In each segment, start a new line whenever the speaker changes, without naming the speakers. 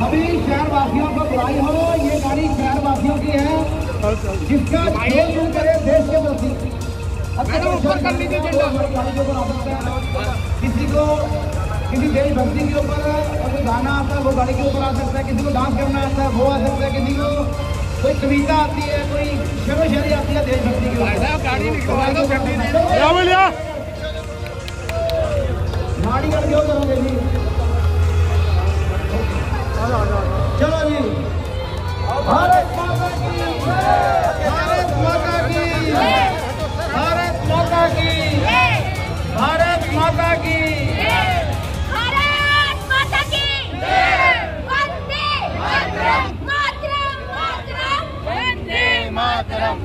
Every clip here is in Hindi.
सभी शहर वासियों को बुलाई हो, ये गाड़ी शहर वासियों की है, जिसका जो शुरू करे देश के प्रति। ऊपर कर लीजिए झंडा, गाड़ी के ऊपर आ सकता है, किसी को किसी देशभक्ति के ऊपर कोई गाना आता है वो गाड़ी के ऊपर आ सकता है, किसी को डांस करना आता है वो आ सकता है, किसी को कोई कविता आती है, कोई शेरो शायरी आती है देशभक्ति की ऊपर। गाड़ी का क्यों करोगे जी? चलो जी, भारत माता की, भारत माता की, भारत माता की, भारत माता की,
भारत माता की, वंदे मातरम, मातरम, मातरम, वंदे मातरम।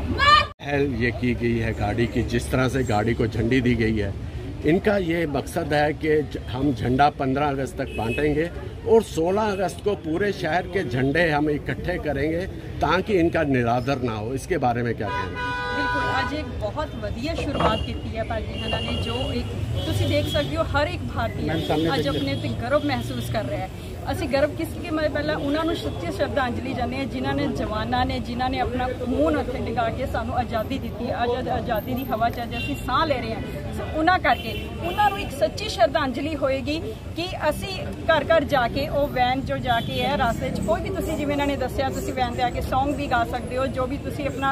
ये की गई है गाड़ी की, जिस तरह से गाड़ी को झंडी दी गई है, इनका ये मकसद है कि हम झंडा 15 अगस्त तक बांटेंगे और 16 अगस्त को पूरे शहर के झंडे हम इकट्ठे करेंगे ताकि इनका निरादर ना हो। इसके बारे में क्या कहना है?
बिल्कुल, आज एक बहुत वधिया शुरुआत की है भाजी हना ने, जो एक तुसी देख सकते हो हर एक भारतीय आज अपने ते गर्व महसूस कर रहा है। ਅਸੀਂ गर्व किस के मैं पहला उन्होंने सच्ची श्रद्धांजलि जाने जिन्होंने जवानों ने जिन्होंने अपना खून उत्थे डिगा के सानू आज़ादी दी है। अज आज़ादी की हवा च अज असीं साह ले रहे हैं, उन्होंने करके उन्होंने एक सच्ची श्रद्धांजलि होएगी कि असी घर घर जाके वो वैन जो जाके है रास्ते कोई भी तुसी जिवें इन्होंने दस्सिया तुसी वैन ते आके सॉन्ग भी गा सकते हो, जो भी तुसी अपना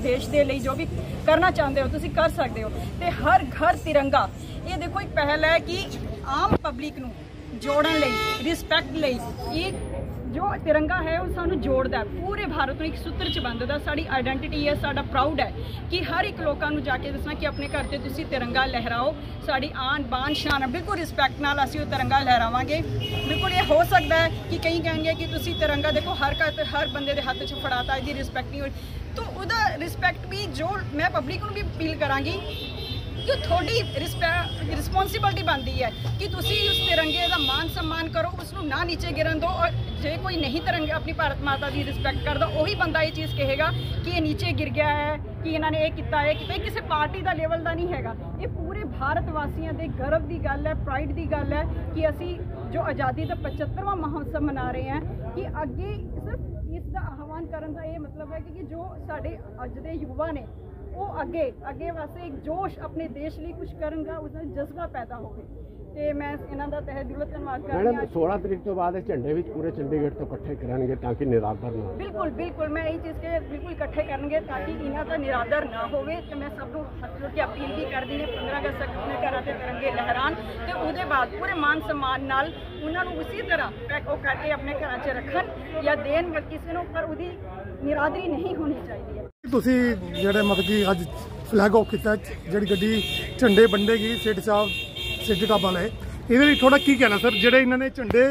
देश के लिए जो भी करना चाहते हो तुसी कर सकते हो। तो हर घर तिरंगा ये देखो एक पहल है कि आम पब्लिक नू जोड़न लई रिस्पैक्ट लई ये जो तिरंगा है वो सानू जोड़दा है, पूरे भारत में एक सूत्र च बंधदा। साडी आइडेंटिटी है, साडा प्राउड है कि हर एक लोगों को जाके दसना कि अपने घर से तुसी तिरंगा लहराओ, साड़ी आन बान शान बिल्कुल रिस्पैक्ट नाल असीं वो तिरंगा लहरावांगे। बिल्कुल ये हो सकता है कि कई कहेंगे कि तुसी तिरंगा देखो हर बंदे दे हत्थ च फड़ाता है, रिस्पैक्ट नहीं होई, तो उहदा रिस्पैक्ट भी जो मैं पब्लिक को भी अपील करांगी कि थोड़ी रिस्पॉन्सिबिलिटी बनती है कि तुसी उस तिरंगे का मान सम्मान करो, उसनू ना नीचे गिरन दो। और जे कोई नहीं तिरंगे अपनी भारत माता की रिस्पैक्ट करता वही बंदा ये चीज़ कहेगा कि ये नीचे गिर गया है, कि इन्होंने ये किया है, कि किसी पार्टी का लेवल का नहीं है। ये पूरे भारत वासियों के गर्व की गल है, प्राइड की गल है कि असी जो आज़ादी का 75वां महोत्सव मना रहे हैं कि अगे सिर्फ इसका आह्वान करने का ये मतलब है कि जो साढ़े अज के युवा ने वो अगे वास्ते एक जोश अपने देश लिए कुछ करूँगा उसका जज्बा पैदा हो। ਤੇ ਮੈਂ ਇਹਨਾਂ ਦਾ ਤਹਿ ਦਿਲੋਂ ਧੰਨਵਾਦ ਕਰਦੀ ਹਾਂ।
मैडम 16 तारीख तो बाद झंडे भी पूरे चंडीगढ़ तो इकट्ठे करेंगे ताकि निरादर ना हो।
बिल्कुल मैं ये चीज़ के बिल्कुल इकट्ठे करेंगे ताकि इन्हों का निरादर ना हो। तो मैं सब हथ जोड़ के अपील भी करती हूँ 15 अगस्त तक अपने घर से तिरंगे लहरान, तो उसके बाद पूरे मान सम्मान नाल उन्होंने उसी तरह वो करके अपने घर च रखन या देन, किसी को पर उसकी निरादरी नहीं होनी चाहिए।
ਤੁਸੀਂ ਜਿਹੜੇ ਮਤਲਬ ਕਿ ਅੱਜ ਫਲੈਗ ਆਫ ਕੀਤਾ ਜਿਹੜੀ ਗੱਡੀ ਝੰਡੇ ਵੰਡੇਗੀ ਸਿੱਧ ਸਾਹਿਬ ਸਿੱਧ ਢਾਬਾ ਵਾਲੇ, ਇਹਦੇ ਲਈ ਥੋੜਾ ਕੀ ਕਹਿਣਾ ਸਰ? ਜਿਹੜੇ ਇਹਨਾਂ ਨੇ ਝੰਡੇ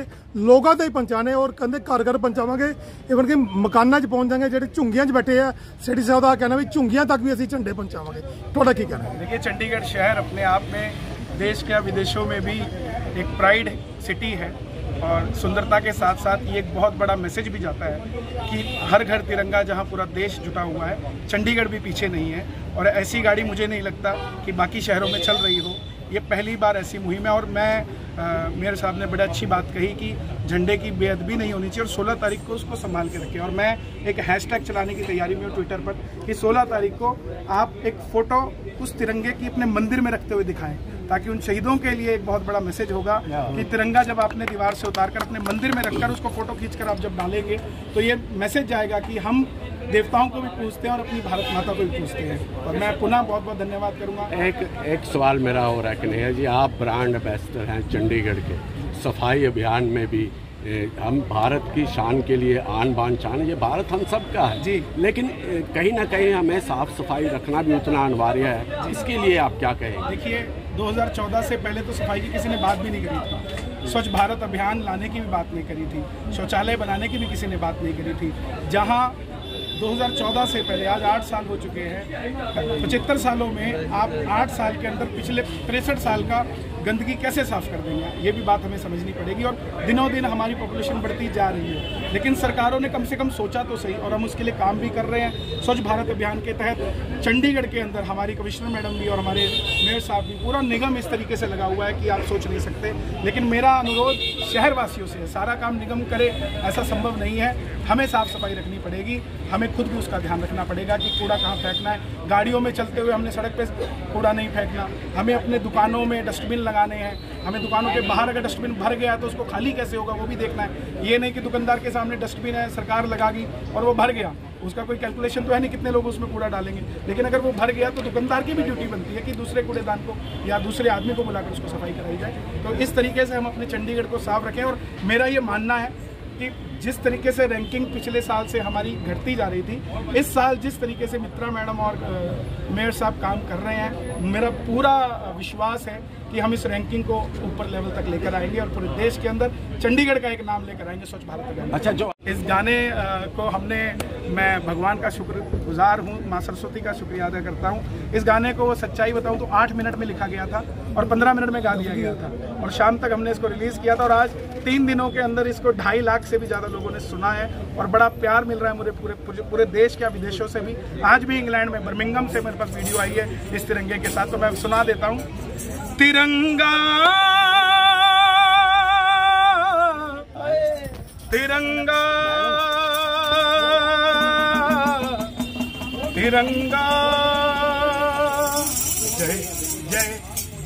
ਲੋਕਾਂ ਤੇ ਹੀ ਪਹੁੰਚਾਣੇ ਔਰ ਕਹਿੰਦੇ ਘਰ ਘਰ ਪਹੁੰਚਾਵਾਂਗੇ, ਇਵਨ ਕਿ ਮਕਾਨਾਂ 'ਚ ਪਹੁੰਚ ਜਾਵਾਂਗੇ। ਜਿਹੜੇ ਝੁੰਗੀਆਂ 'ਚ ਬੈਠੇ ਆ ਸਿੱਧ ਸਾਹਿਬ ਦਾ ਕਹਿਣਾ ਵੀ ਝੁੰਗੀਆਂ ਤੱਕ ਵੀ ਅਸੀਂ ਝੰਡੇ पहुंचावांगे, थोड़ा ਕੀ कहना है?
देखिए, चंडीगढ़ शहर अपने आप में देश के विदेशों में भी एक प्राइड सिटी है और सुंदरता के साथ साथ ये एक बहुत बड़ा मैसेज भी जाता है कि हर घर तिरंगा, जहाँ पूरा देश जुटा हुआ है, चंडीगढ़ भी पीछे नहीं है। और ऐसी गाड़ी मुझे नहीं लगता कि बाकी शहरों में चल रही हो, ये पहली बार ऐसी मुहिम है। और मैं मेयर साहब ने बड़ी अच्छी बात कही कि झंडे की बेअदबी नहीं होनी चाहिए और 16 तारीख को उसको संभाल के रखें। और मैं एक हैशटैग चलाने की तैयारी में हूँ ट्विटर पर कि 16 तारीख को आप एक फ़ोटो उस तिरंगे की अपने मंदिर में रखते हुए दिखाएं, ताकि उन शहीदों के लिए एक बहुत बड़ा मैसेज होगा कि तिरंगा जब आपने दीवार से उतारकर अपने मंदिर में रखकर उसको फ़ोटो खींचकर आप जब डालेंगे तो ये मैसेज जाएगा कि हम देवताओं को भी पूजते हैं और अपनी भारत माता को भी पूजते हैं। और मैं पुनः बहुत बहुत धन्यवाद करूँगा।
एक सवाल मेरा हो रहा है कन्हैया जी, आप ब्रांड एम्बेसडर हैं चंडीगढ़ के, सफाई अभियान में भी हम भारत की शान के लिए आन बान शान, ये भारत हम सब का है
जी, लेकिन
कहीं ना कहीं हमें साफ सफाई रखना भी उतना अनिवार्य है। इसके लिए आप क्या कहेंगे?
देखिए, 2014 से पहले तो सफाई की किसी ने बात भी नहीं करी थी, स्वच्छ भारत अभियान लाने की भी बात नहीं करी थी, शौचालय बनाने की भी किसी ने बात नहीं करी थी। जहाँ 2014 से पहले आज 8 साल हो चुके हैं, 75 सालों में आप 8 साल के अंदर पिछले 63 साल का गंदगी कैसे साफ कर देंगे, ये भी बात हमें समझनी पड़ेगी। और दिनों दिन हमारी पॉपुलेशन बढ़ती जा रही है, लेकिन सरकारों ने कम से कम सोचा तो सही, और हम उसके लिए काम भी कर रहे हैं। स्वच्छ भारत अभियान के तहत चंडीगढ़ के अंदर हमारी कमिश्नर मैडम भी और हमारे मेयर साहब भी, पूरा निगम इस तरीके से लगा हुआ है कि आप सोच नहीं सकते। लेकिन मेरा अनुरोध शहरवासियों से है, सारा काम निगम करे ऐसा संभव नहीं है। हमें साफ सफाई रखनी पड़ेगी, हमें खुद भी उसका ध्यान रखना पड़ेगा कि कूड़ा कहाँ फेंकना है। गाड़ियों में चलते हुए हमने सड़क पे कूड़ा नहीं फेंकना, हमें अपने दुकानों में डस्टबिन लगाने हैं, हमें दुकानों के बाहर अगर डस्टबिन भर गया तो उसको खाली कैसे होगा वो भी देखना है। ये नहीं कि दुकानदार के सामने डस्टबिन है, सरकार लगागी और वो भर गया, उसका कोई कैलकुलेशन तो है नहीं कितने लोग उसमें कूड़ा डालेंगे। लेकिन अगर वो भर गया तो दुकानदार की भी ड्यूटी बनती है कि दूसरे कूड़ेदान को या दूसरे आदमी को बुलाकर उसको सफाई कराई जाए। तो इस तरीके से हम अपने चंडीगढ़ को साफ रखें। और मेरा ये मानना है कि जिस तरीके से रैंकिंग पिछले साल से हमारी घटती जा रही थी, इस साल जिस तरीके से मित्रा मैडम और मेयर साहब काम कर रहे हैं, मेरा पूरा विश्वास है कि हम इस रैंकिंग को ऊपर लेवल तक लेकर आएंगे और पूरे देश के अंदर चंडीगढ़ का एक नाम लेकर आएंगे स्वच्छ भारत अभियान।
अच्छा, जो
इस गाने को हमने, मैं भगवान का शुक्रगुजार हूँ, माँ सरस्वती का शुक्रिया अदा करता हूँ। इस गाने को सच्चाई बताऊँ तो 8 मिनट में लिखा गया था और 15 मिनट में गा दिया गया था और शाम तक हमने इसको रिलीज़ किया था और आज 3 दिनों के अंदर इसको 2.5 लाख से भी ज़्यादा लोगों ने सुना है और बड़ा प्यार मिल रहा है मुझे पूरे देश के, विदेशों से भी। आज भी इंग्लैंड में बर्मिंघम से मेरे पास वीडियो आई है इस तिरंगे के साथ, तो मैं सुना देता हूँ। तिरंगा तिरंगा तिरंगा, जय जय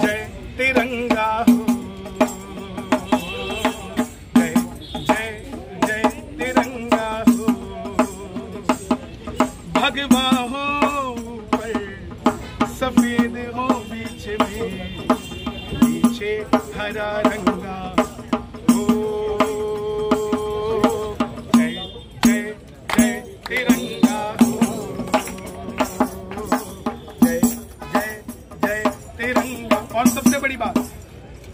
जय तिरंगा हो, जय जय जय तिरंगा हो। भगवा हो ऊपर सफेद हो बीच में, पीछे हरा रंगा हो, जय जय जय तिरंगा हो, जय जय जय तिरंगा। और सबसे बड़ी बात,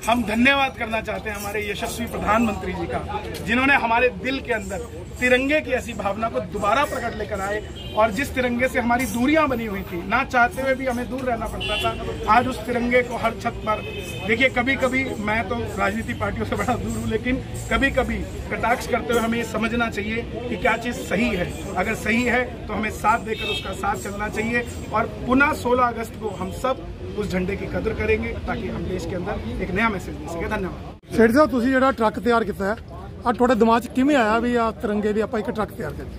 हम धन्यवाद करना चाहते हैं हमारे यशस्वी प्रधानमंत्री जी का, जिन्होंने हमारे दिल के अंदर तिरंगे की ऐसी भावना को दोबारा प्रकट लेकर आए और जिस तिरंगे से हमारी दूरियां बनी हुई थी, ना चाहते हुए भी हमें दूर रहना पड़ता था, आज उस तिरंगे को हर छत पर, देखिए कभी कभी मैं तो राजनीतिक पार्टियों से बड़ा दूर हूँ, लेकिन कभी कभी कटाक्ष करते हुए हमें ये समझना चाहिए कि क्या चीज़ सही है। अगर सही है तो हमें साथ देकर उसका साथ चलना चाहिए और पुनः 16 अगस्त को हम सब उस झंडे की कदर करेंगे ताकि हम देश के अंदर एक नया मैसेज दे सके। धन्यवाद।
ਸੇਠ ਸਾਹਿਬ, ਤੁਸੀਂ ਜਿਹੜਾ ਟਰੱਕ ਤਿਆਰ ਕੀਤਾ ਹੈ, ਆ ਤੁਹਾਡੇ ਦਿਮਾਗ 'ਚ ਕਿਵੇਂ ਆਇਆ ਵੀ ਆ ਤਿਰੰਗੇ ਦੀ ਆਪਾਂ ਇੱਕ ਟਰੱਕ ਤਿਆਰ ਕਰੀਏ?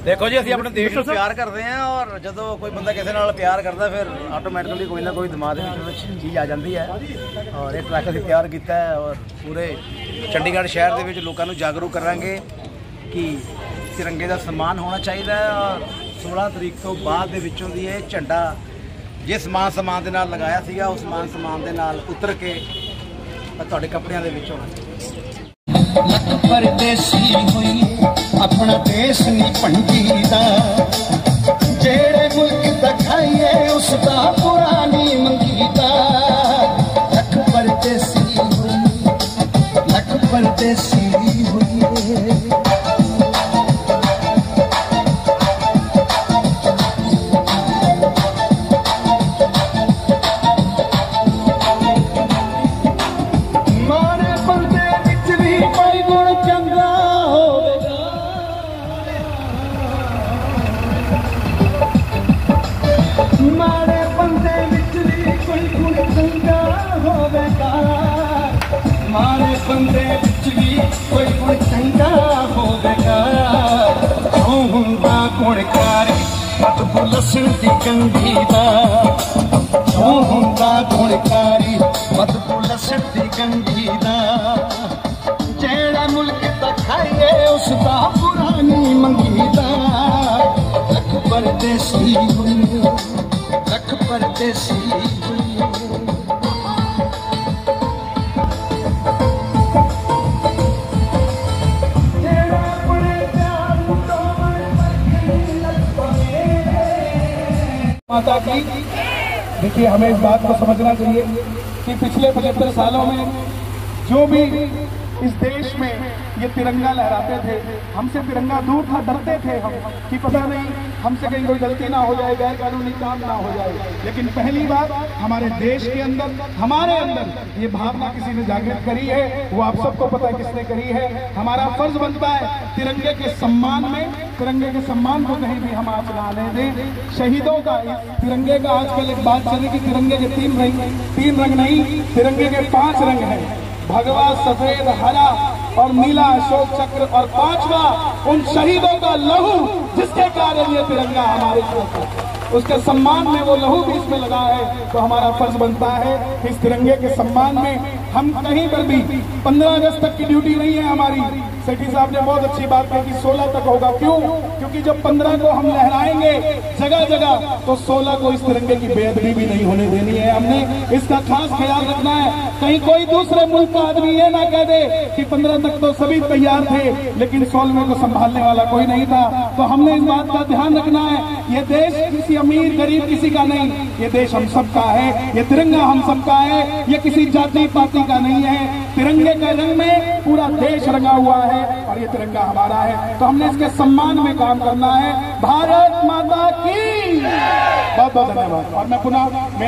ਦੇਖੋ ਜੀ, ਅਸੀਂ ਆਪਣੇ ਦੇਸ਼ ਨੂੰ ਪਿਆਰ ਕਰਦੇ ਹਾਂ ਔਰ ਜਦੋਂ ਕੋਈ ਬੰਦਾ ਕਿਸੇ ਨਾਲ ਪਿਆਰ ਕਰਦਾ ਫਿਰ ਆਟੋਮੈਟਿਕਲੀ ਕੋਈ ਨਾ ਕੋਈ ਦਿਮਾਗ ਦੇ ਵਿੱਚ ਚੀਜ਼ ਆ ਜਾਂਦੀ ਹੈ ਔਰ ਇਹ ਟਰੱਕ ਅਸੀਂ ਤਿਆਰ ਕੀਤਾ ਹੈ ਔਰ ਪੂਰੇ ਚੰਡੀਗੜ੍ਹ ਸ਼ਹਿਰ ਦੇ ਵਿੱਚ ਲੋਕਾਂ ਨੂੰ ਜਾਗਰੂਕ ਕਰਾਂਗੇ ਕਿ ਤਿਰੰਗੇ ਦਾ ਸਨਮਾਨ ਹੋਣਾ ਚਾਹੀਦਾ ਹੈ ਔਰ 16 ਤਰੀਕ ਤੋਂ ਬਾਅਦ ਦੇ ਵਿੱਚੋਂ ਦੀ ਇਹ ਝੰਡਾ ਜਿਸ ਮਾਨ ਸਨਮਾਨ ਦੇ ਨਾਲ ਲਗਾਇਆ ਸੀਗਾ ਉਸ ਮਾਨ ਸਨਮਾਨ ਦੇ ਨਾਲ ਉਤਰ ਕੇ ਤੁਹਾਡੇ ਕੱਪੜਿਆਂ ਦੇ ਵਿੱਚ ਹੋਣਾ।
परदेसी हुई अपना देश नहीं भंडीदा, जेड़े मुल्क दिखाइए उसका पुरानी मंगीदा। लख परदेसी हुई, लख परदेसी हुई। बंदे विच भी कोई गुण चंगा होवेगा, क्यों हुंदा गुणकारी मत भुलसन दी गंदी दा। क्यों हुंदा गुणकारी मत भुलसन दी गंदी दा। जेड़ा मुल्क दिखाइए उसका पुरानी मंगीदा। लख परदेसी हुई, लख परदेसी हुई।
माता की, देखिए हमें इस बात को समझना चाहिए कि पिछले 75 सालों में जो भी इस देश में ये तिरंगा लहराते थे। हमसे तिरंगा दूर था, डरते थे हम कि पता नहीं हमसे कहीं कोई गलती ना हो जाए, गैर कानूनी काम ना हो जाए। लेकिन पहली बार हमारे देश के अंदर, हमारे अंदर ये भावना किसी ने जागृत करी है, वो आप सबको पता है किसने करी है। हमारा फर्ज बनता है तिरंगे के सम्मान में, तिरंगे के सम्मान को कहीं भी हम आँच ना आने दें। शहीदों का, तिरंगे का आजकल एक बात चली कि तिरंगे के तीन रंग नहीं, तिरंगे के 5 रंग हैं, भगवा, सफेद, हरा और नीला अशोक चक्र, और 5वां उन शहीदों का लहू जिसके कारण ये तिरंगा हमारे उसके सम्मान में वो लहू भी इसमें लगा है। तो हमारा फर्ज बनता है इस तिरंगे के सम्मान में हम कहीं पर भी 15 अगस्त तक की ड्यूटी नहीं है हमारी। सेठी साहब ने बहुत अच्छी बात कही कि 16 तक होगा। क्यों? क्योंकि जब 15 को हम लहराएंगे जगह जगह, तो 16 को इस तिरंगे की बेअदबी भी नहीं होने देनी है। हमने इसका खास ख्याल रखना है। कहीं कोई दूसरे मुल्क का आदमी ये ना कह दे कि 15 तक तो सभी तैयार थे लेकिन 16वें को संभालने वाला कोई नहीं था। तो हमने इस बात का ध्यान रखना है, ये देश किसी अमीर गरीब किसी का नहीं, ये देश हम सबका है, ये तिरंगा हम सबका है, ये किसी जाति पाति का नहीं है। तिरंगे के रंग में पूरा देश रंगा हुआ है और ये तिरंगा हमारा है। तो हमने इसके सम्मान में काम करना है। भारत माता की बहुत बहुत धन्यवाद। और मैं पुनः